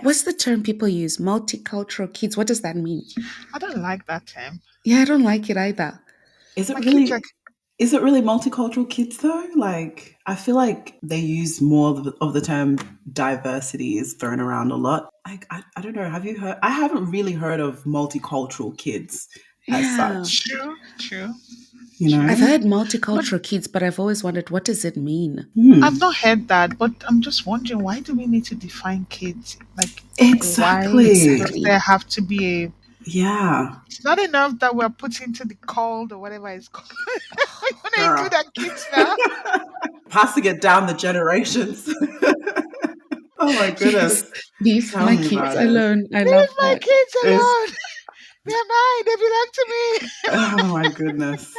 What's the term people use? Multicultural kids. What does that mean? I don't like that term. Yeah, I don't like it either. Is it My kids are really is it really multicultural kids though? Like I feel like they use more of the term diversity is thrown around a lot. Like I don't know, have you heard I haven't really heard of multicultural kids as Yeah. such, true, true, you true. I've know? heard But multicultural kids, but I've always wondered, what does it mean? I've Hmm. not heard that. But I'm just wondering, why do we need to define kids? Like, why Exactly. does Exactly. there have to be a? Yeah. It's not enough that we're put into the cold or whatever it's called. We want to include Girl. our kids now. Passing it down the generations. Oh my Yes. goodness. Leave Tell my me kids about it. alone. I love Leave my that. kids It's alone. They're mine. They belong to me. oh my goodness.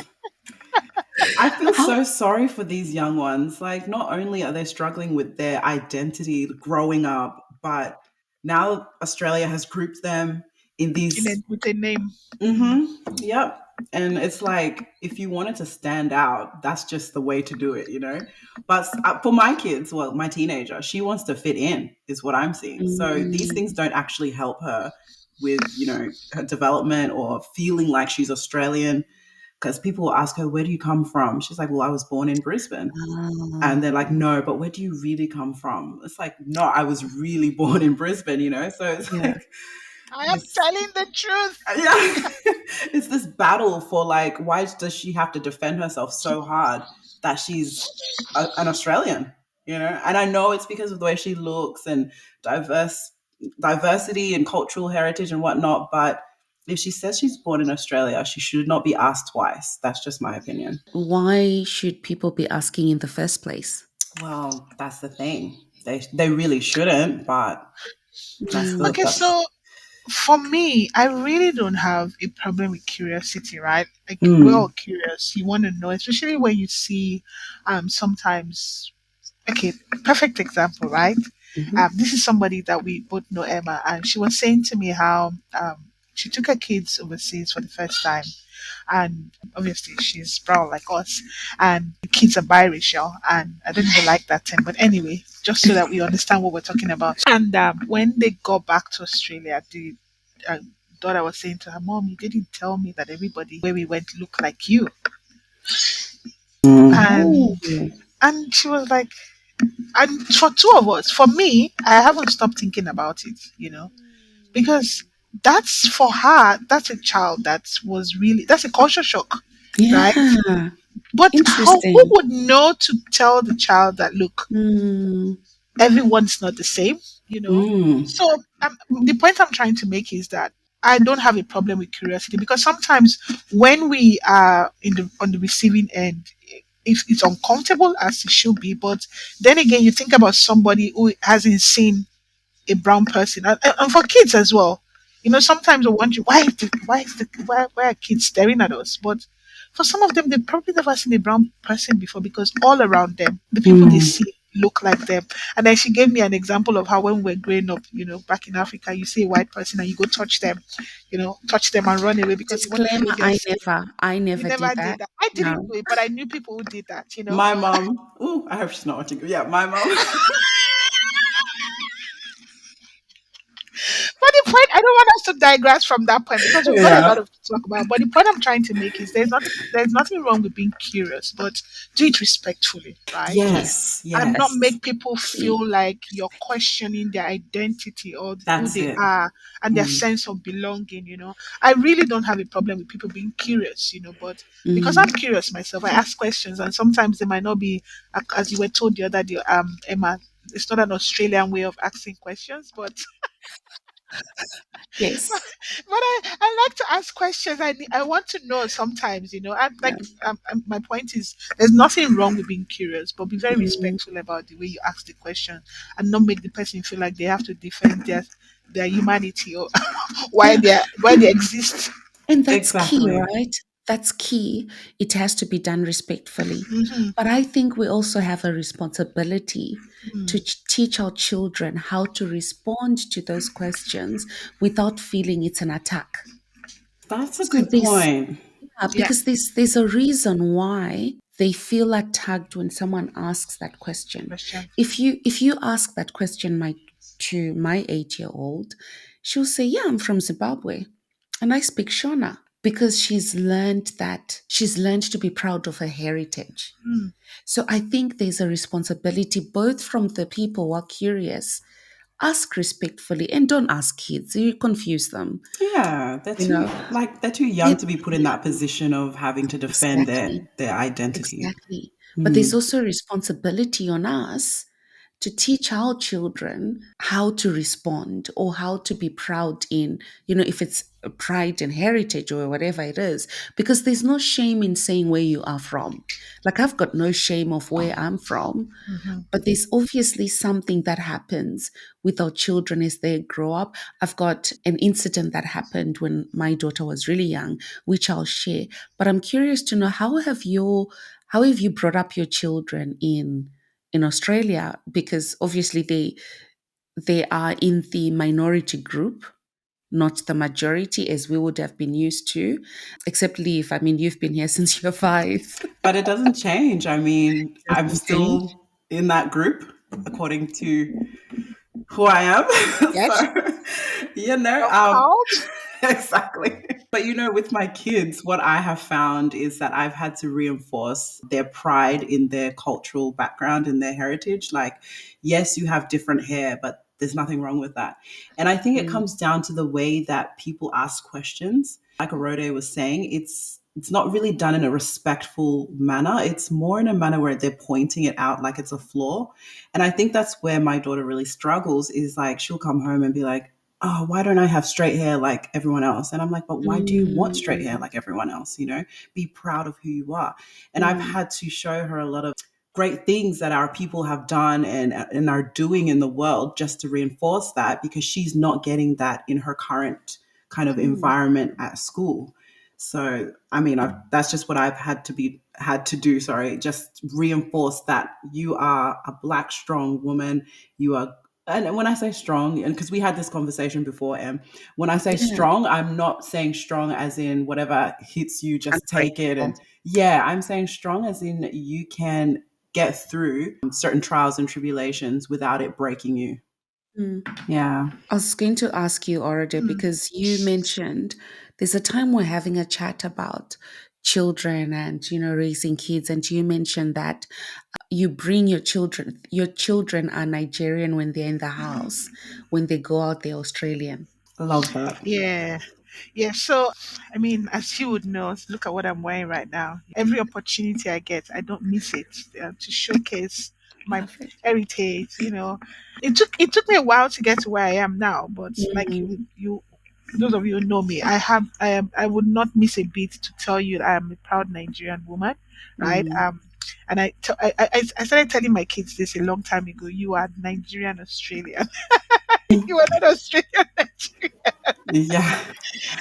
I feel How so sorry for these young ones. Like, not only are they struggling with their identity growing up, but now Australia has grouped them in these. With a name. Mm. Mm-hmm, yep. And it's like, if you wanted to stand out, that's just the way to do it, you know? But for my kids, well, my teenager, she wants to fit in, is what I'm seeing. So these mm, things don't actually help her with, her development or feeling like she's Australian because people will ask her, "Where do you come from?" She's like, "Well, I was born in Brisbane." ah, And they're like, "No, but where do you really come from?" It's like, "No, I was really born in Brisbane," you know? So it's yeah. like I am this, telling the truth. yeah, it's this battle for like, why does she have to defend herself so hard that she's an Australian, you know? And I know it's because of the way she looks and diversity and cultural heritage and whatnot, but if she says she's born in Australia, she should not be asked twice. That's just my opinion. Why should people be asking in the first place? Well, that's the thing. They really shouldn't, but Mm, Okay, that's so for me, I really don't have a problem with curiosity, right? Like we're all mm, curious. You want to know, especially when you see sometimes okay, perfect example, right? mhm. This is somebody that we both know, Emma, and she was saying to me how she took her kids overseas for the first time, and obviously she's brown like us, and the kids are biracial, and I don't even like that term, but anyway, just so that we understand what we're talking about. And when they got back to Australia, the uh, daughter was saying to her mom, "You didn't tell me that everybody where we went looked like you," mm, and Oh, she was like, and for two of us, for me, I haven't stopped thinking about it, because that's for her, that's a child that was really, that's a culture shock, right? yeah. But who Interesting. would know to tell the child that, look, Mm, everyone's not the same, you know? mm, So the point I'm trying to make is that I don't have a problem with curiosity because sometimes when we are on the receiving end, if it's uncomfortable as it should be, but then again, you think about somebody who hasn't seen a brown person, and for kids as well. Sometimes I wonder why are kids staring at us? But for some of them, they probably never seen a brown person before because all around them, the people they mm. see look like them. And then she gave me an example of how when we were growing up, back in Africa, you see a white person and you go touch them and run away because you want to disclaimer, feel their skin. I You never did never did that. that. I didn't No. do it, but I knew people who did that. My mom. Ooh, I hope she's not watching. Yeah, my mom. But the point, I don't want us to digress from that point because we've got a Yeah. lot of to talk about. But the point I'm trying to make is there's nothing wrong with being curious, but do it respectfully, right? Yes. Yes. And not Yes. make people Key. feel like you're questioning their identity or who That's they it. are and their Mm, sense of belonging. I really don't have a problem with people being curious, but because I'm Mm. curious myself, I ask questions and sometimes they might not be as you were told the other day, Emma, it's not an Australian way of asking questions, but Yes. but I like to ask questions. I want to know sometimes, And Yeah. my point is, there's nothing wrong with being curious, but be very Mm. respectful about the way you ask the question, and not make the person feel like they have to defend their humanity or why Yeah. they exist. And that's key, exactly. right? That's key. It has to be done respectfully. Hmm. But I think we also have a responsibility to Hmm. teach our children how to respond to those questions without feeling it's an attack. That's a So good point. Yeah. there's a reason why they feel attacked when someone asks that question. Question. If you ask that question, my to my 8-year-old, she'll say, "Yeah, I'm from Zimbabwe and I speak Shona," because she's learned to be proud of her heritage. Mm. So I think there's a responsibility both from the people who are curious, ask respectfully, and don't ask kids. You confuse them, Yeah, you know. they're too young It, to be put in that position of having to defend exactly, their identity. exactly. But there's Mm. also a responsibility on us to teach our children how to respond or how to be proud in, if it's pride and heritage or whatever it is, because there's no shame in saying where you are from. Like, I've got no shame of where I'm from, Mm-hmm. but there's obviously something that happens with our children as they grow up. I've got an incident that happened when my daughter was really young, which I'll share. But I'm curious to know, how have you brought up your children in Australia? Because obviously they are in the minority group, not the majority as we would have been used to. Except Leaf, I mean, you've been here since you're 5. But it doesn't change. I mean, I'm Doesn't change. still in that group according to who I am. Yes. So, you know, Your couch? exactly. But with my kids, what I have found is that I've had to reinforce their pride in their cultural background and their heritage. Like, yes, you have different hair, but there's nothing wrong with that. And I think it Mm, comes down to the way that people ask questions. Like Orode was saying, it's not really done in a respectful manner. It's more in a manner where they're pointing it out like it's a flaw. And I think that's where my daughter really struggles is like she'll come home and be like, "Oh, why don't I have straight hair like everyone else?" And I'm like, "But why do you want straight hair mm, like everyone else? Be proud of who you are." And I've mm, had to show her a lot of great things that our people have done and are doing in the world just to reinforce that because she's not getting that in her current kind of mm. environment at school. So, I mean, that's just what I've had to do. Sorry, just reinforce that you are a black, strong woman. You are, and when I say strong, and because we had this conversation before, when I say Yeah, strong, I'm not saying strong as in whatever hits you, just take it. unbreakable. And yeah, I'm saying strong as in you can get through certain trials and tribulations without it breaking you. Mm. Yeah. I was going to ask you, Orode, Mm. because you mentioned there's a time we're having a chat about children and raising kids, and you mentioned that you bring your children are Nigerian when they're in the house, when they go out they're Australian. I love that. Yeah. Yeah. So, I mean, as you would know, look at what I'm wearing right now. Every opportunity I get, I don't miss it to showcase my Perfect. heritage. It took me a while to get to where I am now, but like Mm, you those of you who know me, I would not miss a beat to tell you that I am a proud Nigerian woman, right? mm. And I started telling my kids this a long time ago. You are Nigerian Australian. You are not Australian Nigerian. Yeah,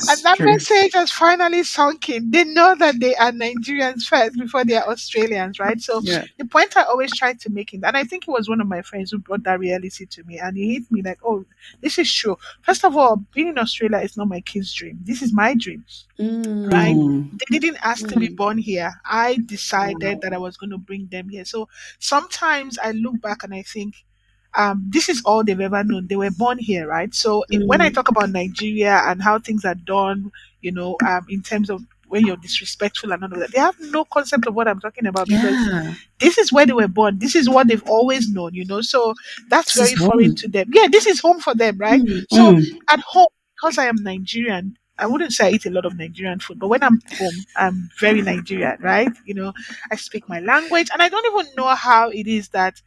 And it's that true. message has finally sunk in. They know that they are Nigerians first before they are Australians, right? So Yeah. the point I always try to make it, and I think it was one of my friends who brought that reality to me, and he hit me like, "Oh, this is true. First of all, being in Australia is not my kid's dream. This is my dream, right? Mm, Mm. They didn't ask to be mm. born here. I decided Wow. that I was going to bring them here. So sometimes I look back and I think, this is all they've ever known. They were born here, right? So when I Mm, talk about Nigeria and how things are done, in terms of when you're disrespectful and all of that, they have no concept of what I'm talking about because yeah. this is where they were born. This is what they've always known. So that's This is very foreign home. to them. Yeah, this is home for them, right? Mm, So Mm. at home, because I am Nigerian, I wouldn't say I eat a lot of Nigerian food, but when I'm home, I'm very Nigerian, right? I speak my language, and I don't even know how it is that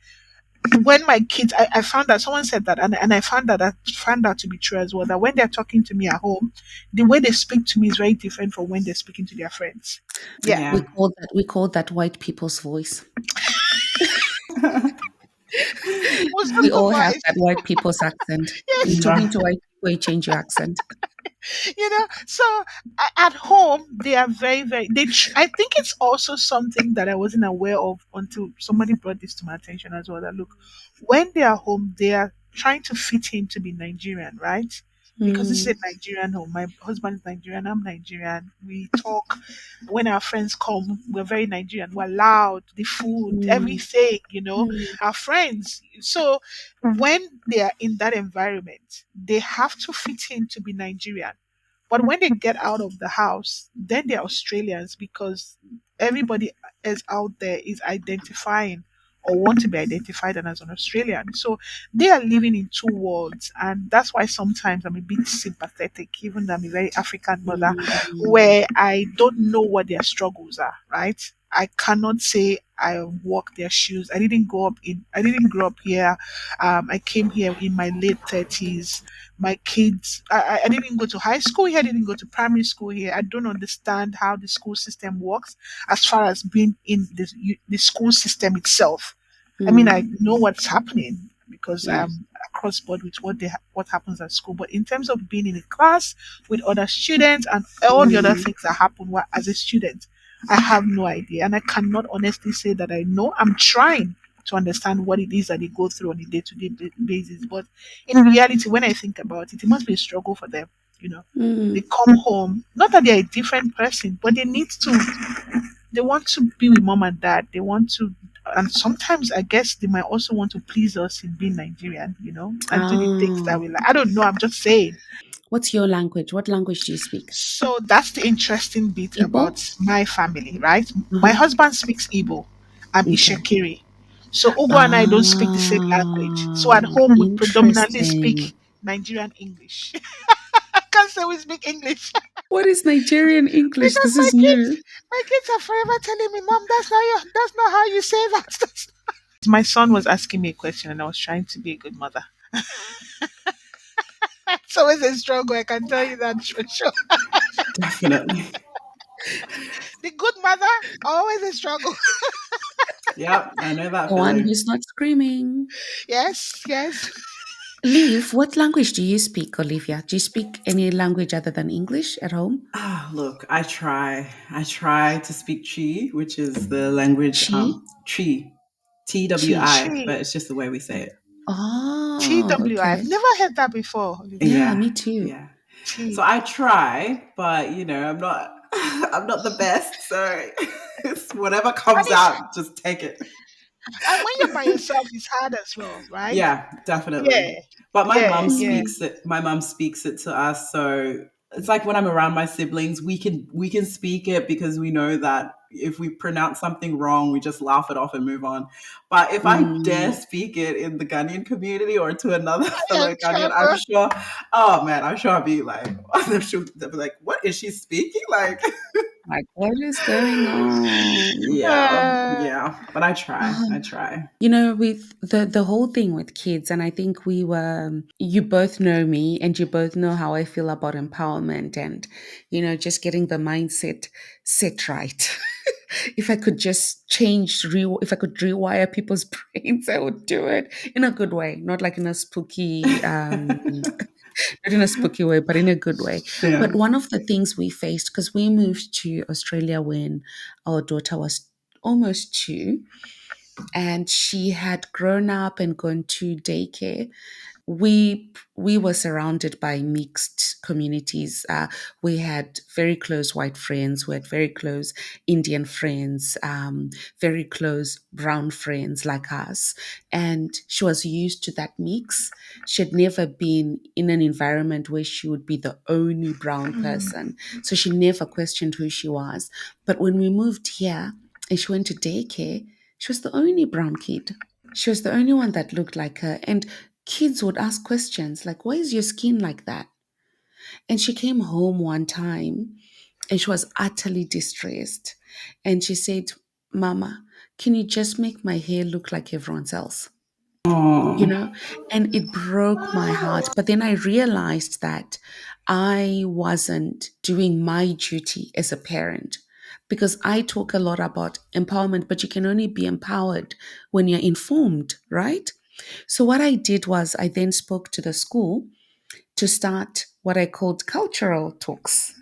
when my kids, I found that someone said that, and I found that to be true as well. That when they're talking to me at home, the way they speak to me is very different from when they're speaking to their friends. Yeah, we Yeah. call that white people's voice. what's We the all have voice? that white people's accent. You're Yes, talking Yeah. to white people, you change your accent. So at home they are very, very. I think it's also something that I wasn't aware of until somebody brought this to my attention as well. That look, when they are home, they are trying to fit in to be Nigerian, right? because this is Mm, a Nigerian home. My husband is Nigerian, I'm Nigerian. We talk when our friends come, we're very Nigerian. We're loud, the food, mm, everything, mm, our friends. So when they are in that environment, they have to fit in to be Nigerian. But when they get out of the house, then they're Australians because everybody else out there is identifying or want to be identified as an Australian. So they are living in two worlds. And that's why sometimes I'm a bit sympathetic, even though I'm a very African mother, mm. where I don't know what their struggles are, right? I cannot say I walk their shoes. I didn't grow up here. I came here in my late 30s. My kids, I didn't go to high school here. I didn't go to primary school here. I don't understand how the school system works as far as being in the school system itself. I mean, I Mm, know what's happening because yeah. I'm across board with what happens at school. But in terms of being in a class with other students and all the other Mm, things that happen as a student, I have no idea, and I cannot honestly say that I know. I'm trying to understand what it is that they go through on a day-to-day basis. But in reality, when I think about it, it must be a struggle for them. You know, they mm. come home, not that they're a different person, but they want to be with mom and dad. They want to, and sometimes I guess they might also want to please us in being Nigerian, and do the things Ah, that we like. I don't know. I'm just saying. what's your language? What language do you speak? So that's the interesting bit Igbo? about my family, right? My Uh-huh. husband speaks Igbo. I'm Okay. Ishekiri. So Ugo and I don't speak the same language. So at Ah, home we predominantly speak interesting. Nigerian English. I can't say we speak English What is Nigerian English? because This is new. my kids are forever telling me, "Mom, that's not how you say that." My son was asking me a question and I was trying to be a good mother. It's always a struggle, I can tell you that for sure. Definitely. The good mother, always a struggle. Yep, I know that The one feeling. who's not screaming. Yes, yes. Liv, what language do you speak, Olivia? Do you speak any language other than English at home? Ah, look, I try. I try to speak Chi, which is the language Chi? Chi, Chi. TWI, but Chi. it's just the way we say it. Oh, TWI. I've okay. never heard that before, Olivia. Yeah, Yeah, me too. yeah. So Chi. I try, but I'm not I'm not the best. So it's whatever And comes it's out, just take it. and when you're by yourself, it's hard as well, right? Yeah, definitely. Yeah, But my yeah, mom yeah. Mm. speaks it. My mom speaks it to us, so it's like when I'm around my siblings, we can speak it because we know that if we pronounce something wrong, we just laugh it off and move on. But if I dare Mm. speak it in the Ghanaian community or to another Yeah, fellow Ghanaian, I'm trouble. sure. Oh man, I'm sure I'll be like, they'll be like, what is she speaking? Like, Like, what is going on? yeah, Uh, yeah. But I try. I Um, try. with the whole thing with kids, and I think you both know me, and you both know how I feel about empowerment, and just getting the mindset set right. If I could just if I could rewire people's brains, I would do it in a good way, not like in a spooky, not in a spooky way, but in a good way. Yeah. But one of the things we faced, because we moved to Australia when our daughter was almost 2, and she had grown up and gone to daycare. We were surrounded by mixed communities. We had very close white friends, we had very close Indian friends, very close brown friends like us, and she was used to that mix. She had never been in an environment where she would be the only brown person, so she never questioned who she was. But when we moved here and she went to daycare, she was the only brown kid. She was the only one that looked like her. And kids would ask questions like, why is your skin like that? And she came home one time and she was utterly distressed. And she said, Mama, can you just make my hair look like everyone's else? you Oh. know and it broke my heart, but then I realized that I wasn't doing my duty as a parent, because I talk a lot about empowerment, but you can only be empowered when you're informed, right? So what I did was I then spoke to the school to start what I called cultural talks.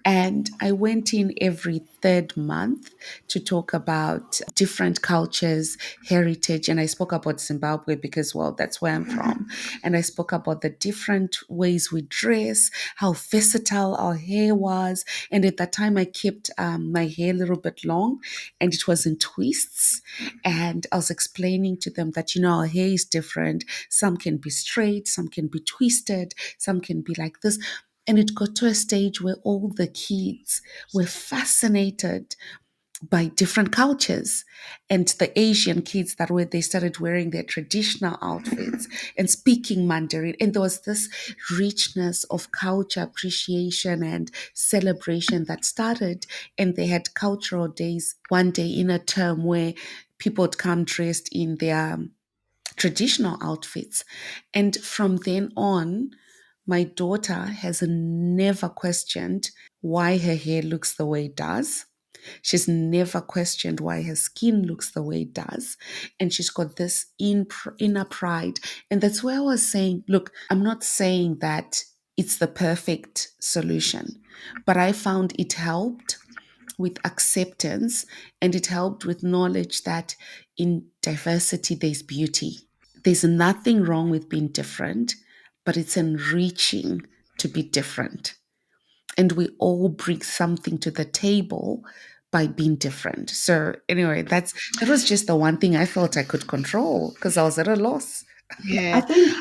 And I went in every third month to talk about different cultures, heritage. And I spoke about Zimbabwe because, well, that's where I'm from. And I spoke about the different ways we dress, how versatile our hair was. And at that time, I kept my hair a little bit long and it was in twists. And I was explaining to them that, our hair is different. Some can be straight, some can be twisted, some can be like this. And it got to a stage where all the kids were fascinated by different cultures. And the Asian kids that were, they started wearing their traditional outfits and speaking Mandarin. And there was this richness of culture appreciation and celebration that started. And they had cultural days one day in a term where people would come dressed in their traditional outfits. And from then on, my daughter has never questioned why her hair looks the way it does. She's never questioned why her skin looks the way it does. And she's got this inner pride. And that's where I was saying, look, I'm not saying that it's the perfect solution, but I found it helped with acceptance and it helped with knowledge that in diversity there's beauty. There's nothing wrong with being different, but it's enriching to be different. And we all bring something to the table by being different. So anyway, that was just the one thing I felt I could control because I was at a loss. I Yeah. think.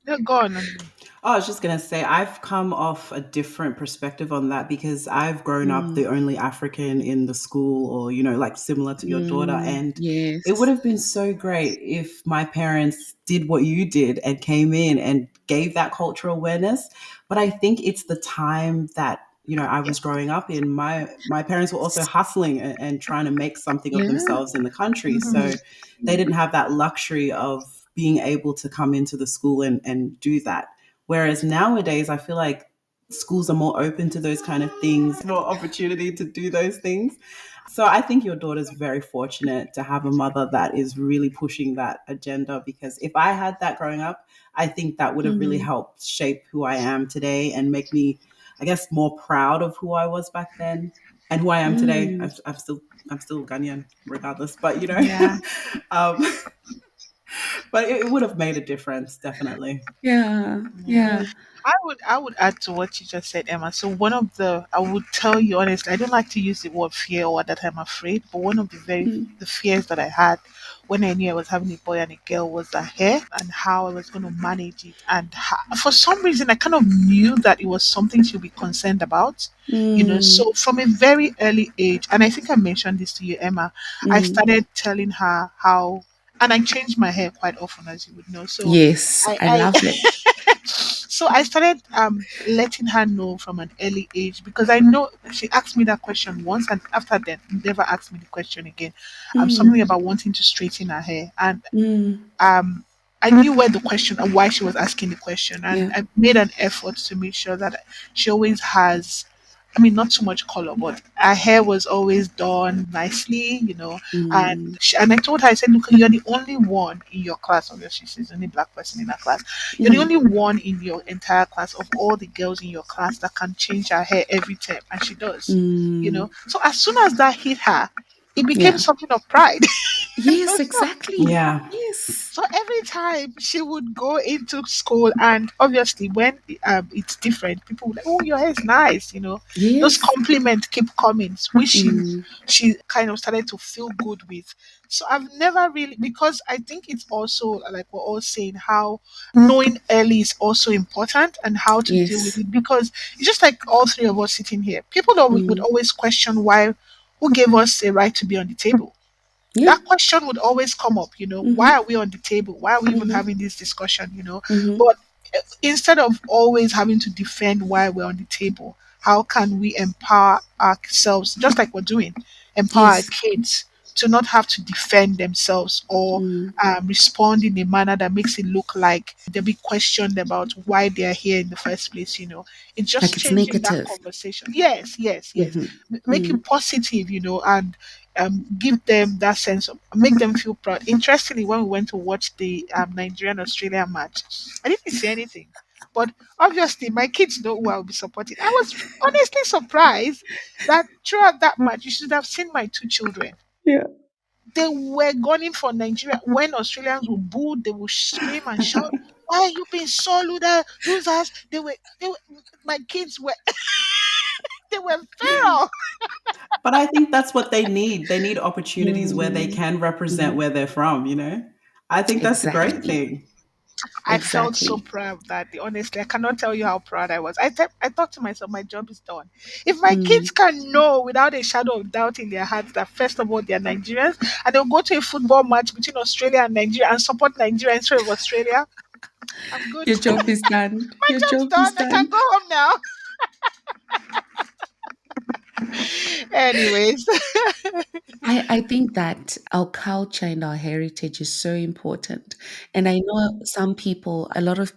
No, go on. And I was just going to say, I've come off a different perspective on that because I've grown up Mm, the only African in the school, or, like similar to your daughter. And it would yes. have been so great if my parents did what you did and came in and gave that cultural awareness. But I think it's the time that, I yeah. was growing up in. My parents were also hustling and trying to make something of Yeah. themselves in the country. Mhm. So they didn't have that luxury of being able to come into the school and do that. Whereas nowadays, I feel like schools are more open to those kind of things, more opportunity to do those things. So I think your daughter's very fortunate to have a mother that is really pushing that agenda, because if I had that growing up, I think that would have really Mm, helped shape who I am today and make me, I guess, more proud of who I was back then and who I am today. mm, I'm still Ghanaian regardless, but Yeah. um, but it would have made a difference, definitely. yeah. Yeah. Yeah. I would add to what you just said, Emma. So one of the I would tell you honestly, I don't like to use the word fear or that I'm afraid, but one of Mm, the fears that I had when I knew I was having a boy and a girl was the hair and how I was going to manage it. And for some reason, I kind of knew that it was something to be concerned about. mm, So from a very early age, and I think I mentioned this to you, Emma, I mm. started telling her how, and I changed my hair quite often, as you would know. So Yes, I I love it. so I started letting her know from an early age, because I know she asked me that question once, and after that never asked me the question again. Something Mm, about wanting to straighten her hair, and mm, um I knew where the question and why she was asking the question, and yeah. I made an effort to make sure that she always has. I mean, not too much color, but her hair was always done nicely, Mm, And I told her, I said, look, you're the only one in your class. Obviously, she's the only black person in her class. You're the mm, only one in your entire class of all the girls in your class that can change her hair every term, and she does. mm. So as soon as that hit her, it became Yeah. something of pride. Yes, So exactly. Yeah. Yes. so every time she would go into school, and obviously when it's different, people would like, "Oh, your hair is nice," Those Yes. compliments keep coming, which Mm, she kind of started to feel good with. So I've never really, because I think it's also like we're all saying, how knowing early is also important, and how to deal with yes. it, because it's just like all three of us sitting here. People would Mm, always question why, who gave us a right to be on the table. yeah. That question would always come up, why Mm-hmm, are we on the table? Why are we even mm-hmm, having this discussion? mm-hmm. But instead of always having to defend why we're on the table, how can we empower ourselves, just like we're doing, empower our Yes. kids to not have to defend themselves, or Mm. respond in a manner that makes it look like they'll be questioned about why they're here in the first place. It's Like just it's changing that negative. conversation. Yes, yes, yes. Mm-hmm. Make Mm, it positive, and give them that sense of, make them feel proud. Interestingly, when we went to watch the Nigerian Australia match, I didn't see anything. But obviously, my kids know who I'll be supporting. I was honestly surprised that throughout that match, you should have seen my two children. Yeah. They were gunning for Nigeria. When Australians would boo, they would scream and shout, "Why are you being so losers?" They were, my kids were, they were feral. But I think that's what they need. They need opportunities where they Mm, can represent mhm. where they're from, you know? I think that's a great Exactly. thing. I felt so Exactly. proud that honestly, I cannot tell you how proud I was. I thought to myself, my job is done. If my Mm. kids can know without a shadow of doubt in their hearts that first of all they're Nigerians and they'll go to a football match between Australia and Nigeria and support Nigeria instead of Australia, I'm good. Your job is done. My Your job's job is done. I can done. go home now. Anyways, I think that our culture and our heritage is so important. And I know some people, a lot of,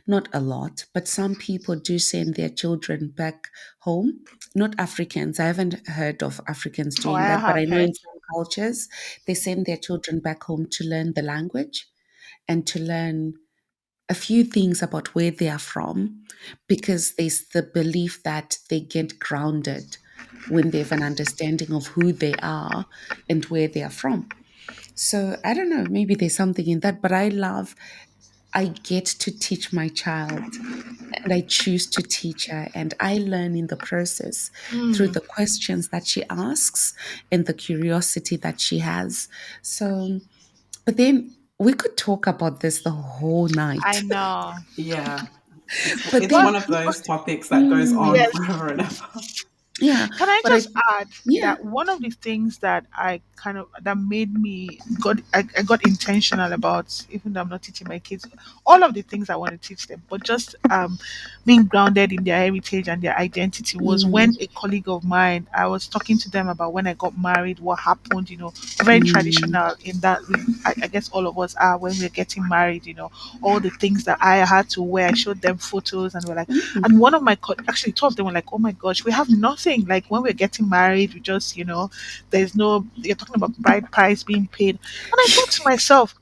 not a lot, but some people do send their children back home. Not Africans. I haven't heard of Africans oh, doing I that, but I have know heard. in some cultures, they send their children back home to learn the language and to learn a few things about where they are from because there's the belief that they get grounded when they have an understanding of who they are and where they are from. So I don't know, maybe there's something in that, but I get to teach my child and I choose to teach her and I learn in the process through Mm, the questions that she asks and the curiosity that she has. So, but then we could talk about this the whole I night. know. Yeah. It's But it's But one then, of those topics that goes on mm, yes, forever and ever. yeah, can I but I, just add yeah, that one of the things that I kind of that made me I got intentional about, even though I'm not teaching my kids all of the things I want to teach them, but just being grounded in their heritage and their identity was when mm, a colleague of mine, I was talking to them about when I got married, what happened, very mm, traditional in that I guess all of us are when we're getting married, all the things that I had to wear. I showed them photos and we're like, mm, and one of my actually two of them were like, "Oh my gosh, we have nothing. Like when we're getting married, we just there's no. You're talking about bride price being paid." And I thought to myself,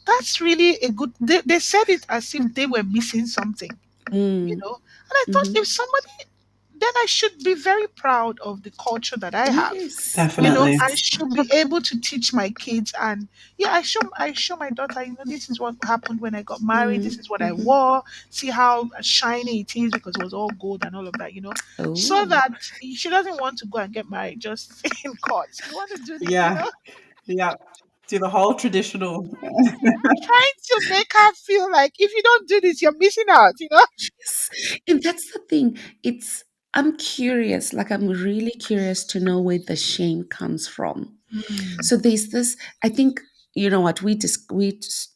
that's really a good. They said it as if they were missing something, mm, And I thought mhm. if somebody, then I should be very proud of the culture that I have. Yes, Definitely. I yes. should be able to teach my kids, and yeah, I show my daughter, this is what happened when I got married, this Mm, is what I mhm. wore, see how shiny it is because it was all gold and all of that, so Oh, that she doesn't want to go and get married just in court. You want to do the, Yeah. Yeah. Do the whole traditional. trying to make her feel like if you don't do this, you're missing out. yes. And that's the thing. I'm curious, like, I'm really curious to know where the shame comes from. Mm, So there's this, I think, you know what,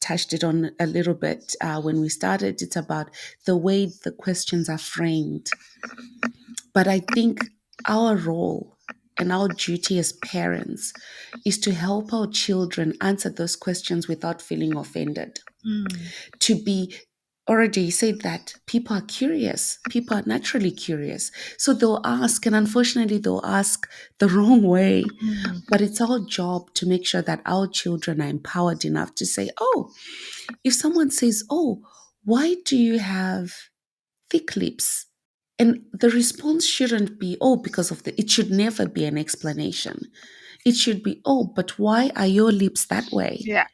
touched it on a little bit when we started. It's about the way the questions are framed. But I think our role and our duty as parents is to help our children answer those questions without feeling offended. mm, To be already said that people are curious, people are naturally curious. So they'll ask, and unfortunately, they'll ask the wrong way. mm, But it's our job to make sure that our children are empowered enough to say, oh, if someone says, oh, why do you have thick lips? And the response shouldn't be, oh, because of it should never be an explanation. It should be, oh, but why are your lips that way? yeah,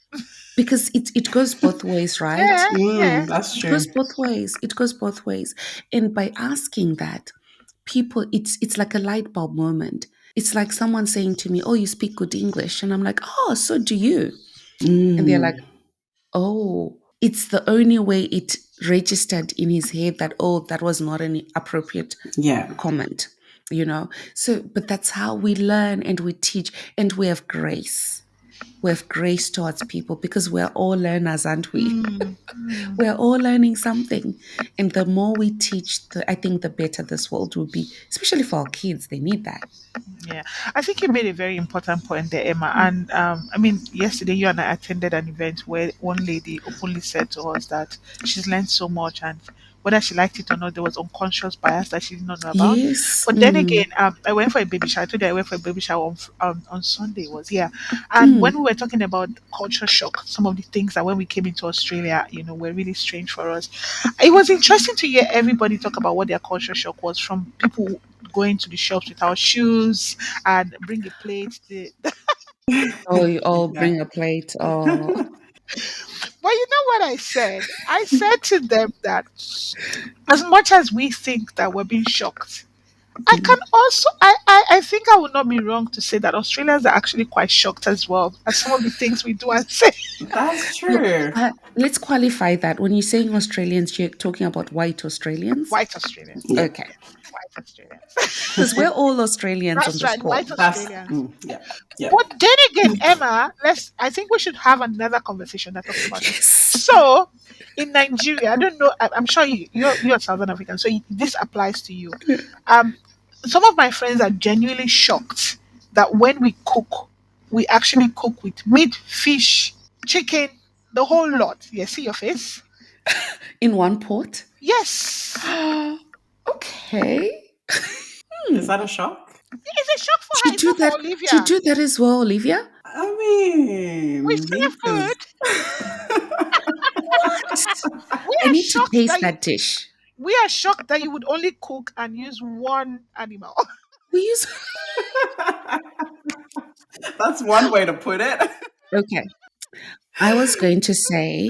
Because it goes both ways, right? yeah, yeah. That's It goes true. both ways. It goes both ways. And by asking that, people, it's like a light bulb moment. It's like someone saying to me, oh, you speak good English. And I'm like, oh, so do you. And they're like, Mm. oh, it's the only way it registered in his head that, oh, that was not an appropriate Yeah. comment, you know? So, but that's how we learn and we teach and we have grace. We have grace towards people because we're all learners, aren't we? Mm, mm. We're all learning something. And the more we teach, I think the better this world will be, especially for our kids. They need that. Yeah, I think you made a very important point there, Emma. And I mean, yesterday you and I attended an event where one lady openly said to us that she's learned so much, and whether she liked it or not, there was unconscious bias that she did not know about. Yes. But then again, Mm, I went for a baby shower. I told you I went for a baby shower on Sunday. Was yeah, and when mm. we were talking about culture shock, some of the things that when we came into Australia, were really strange for us. It was interesting to hear everybody talk about what their culture shock was, from people going to the shops without shoes and bring a plate. Oh, you all Yeah. bring a plate. Oh. But you know what I said? I said to them that as much as we think that we're being shocked, I can Mm. also I think I would not be wrong to say that Australians are actually quite shocked as well at some of the things we do and say. That's No, true. let's qualify that. When you're saying Australians, you're talking about white Australians? White Australians. Yeah. Okay. White Australians. Because we're all Australians on That's this right, white call. That's Australians. yeah. Yeah. But then again, Emma, I think we should have another conversation that talks about this. Yes. So in Nigeria, I don't know, I'm sure you're Southern African, so this applies to you. Um some of my friends are genuinely shocked that when we cook, we actually cook with meat, fish, chicken, the whole lot. Yeah, see your face? In one pot? Yes. Okay. Is Hmm. that a shock? It's a shock for Do her, you it's do not for that? Do you Olivia. do that as well, Olivia? I We mean, serve meat is. food. What? We I are need to shocked taste that that dish. you would only cook and use one animal. We use. That's one way to put it. Okay. I was going to say,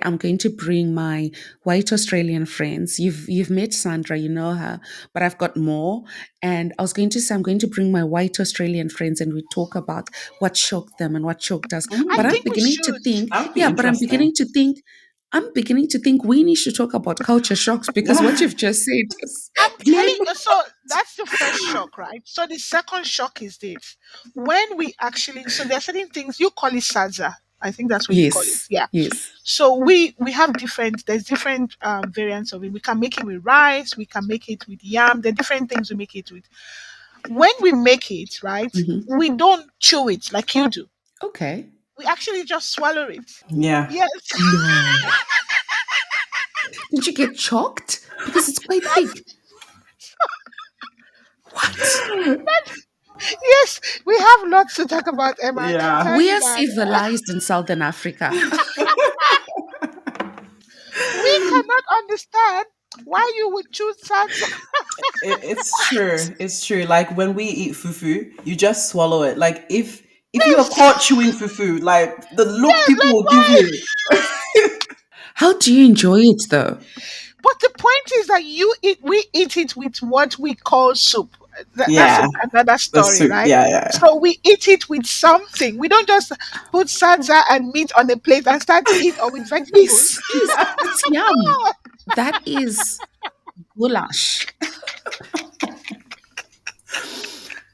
I'm going to bring my white Australian friends. You've met Sandra, you know her, but I've got more. And I was going to say, I'm going to bring my white Australian friends, and we talk about what shocked them and what shocked us. I But Mm, I'm think we beginning to should. think, that would be yeah, but interesting. I'm beginning to think we need to talk about culture shocks because what you've just said is I'm blown telling my you, so that's the first shock, right? So the second shock is this. When we actually, so there are certain things, you call it sadza. I think that's what you call it. yes, Yeah. yes. So we have there's different variants of it. We can make it with rice, we can make it with yam. There are different things we make it with. When we make it, right, Hmm. we don't chew it like you do. Okay. We actually just swallow it. Yeah. Yes. No. Did you get shocked? Because it's quite thick. What? Yes, we have lots to talk about, Emma. I can Yeah. tell We you are that. civilized in Southern Africa. We cannot understand why you would choose salsa. It's true. It's true. Like when we eat fufu, you just swallow it. Like if you are Yes, caught chewing fufu, like the look yes, people like will give why? you. How do you enjoy it though? But the point is that we eat it with what we call soup. That's Yeah. another The story, soup. right? Yeah, yeah. So we eat it with something. We don't just put salsa and meat on a plate and start to eat, or with vegetables. Yes, yes, that's yum. That is goulash.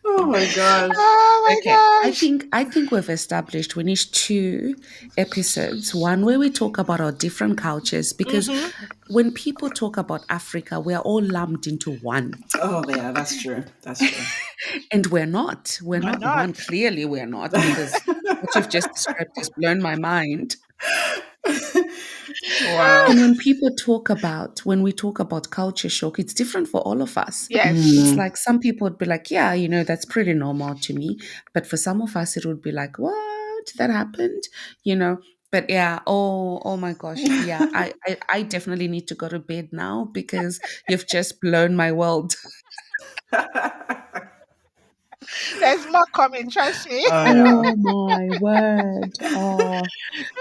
Oh my gosh. Oh my Okay, gosh. I think we've established we need two episodes. One where we talk about our different cultures because Mm-hmm. when people talk about Africa, we are all lumped into one. Oh yeah, that's true. That's true. And we're not. We're Why not not? one. Clearly we're not because what you've just described has blown my mind. Wow. And when we talk about culture shock, it's different for all of us. It's Yes. Mm. like some people would be like, yeah, that's pretty normal to me. But for some of us, it would be like, what? That happened? You know? But yeah, oh my gosh. Yeah, I definitely need to go to bed now because you've just blown my world. There's more coming, trust me. Oh yeah. Oh my word. Oh,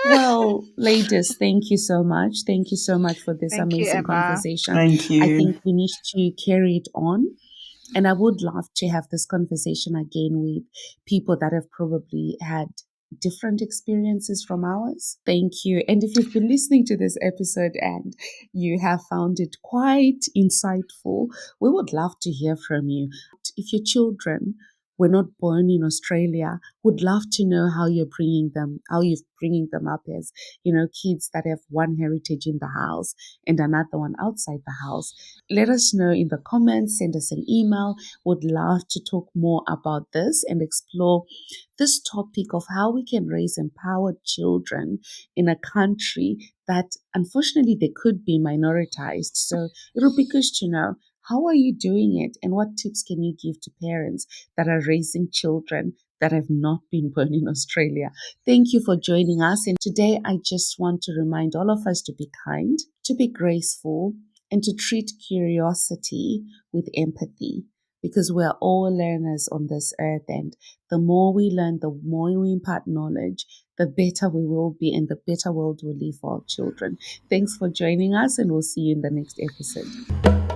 well, ladies, thank you so much. Thank you so much for this Thank you, amazing Emma. conversation. Thank I you. think we need to carry it on. And I would love to have this conversation again with people that have probably had different experiences from ours. Thank you. And if you've been listening to this episode and you have found it quite insightful, we would love to hear from you. If your children were not born in Australia would love to know how you're bringing them up as, kids that have one heritage in the house and another one outside the house. Let us know in the comments, send us an email. Would love to talk more about this and explore this topic of how we can raise empowered children in a country that unfortunately they could be minoritized. So it'll be good to know, how are you doing it, and what tips can you give to parents that are raising children that have not been born in Australia? Thank you for joining us. And today I just want to remind all of us to be kind, to be graceful, and to treat curiosity with empathy, because we're all learners on this earth. And the more we learn, the more we impart knowledge, the better we will be and the better world we'll leave for our children. Thanks for joining us, and we'll see you in the next episode.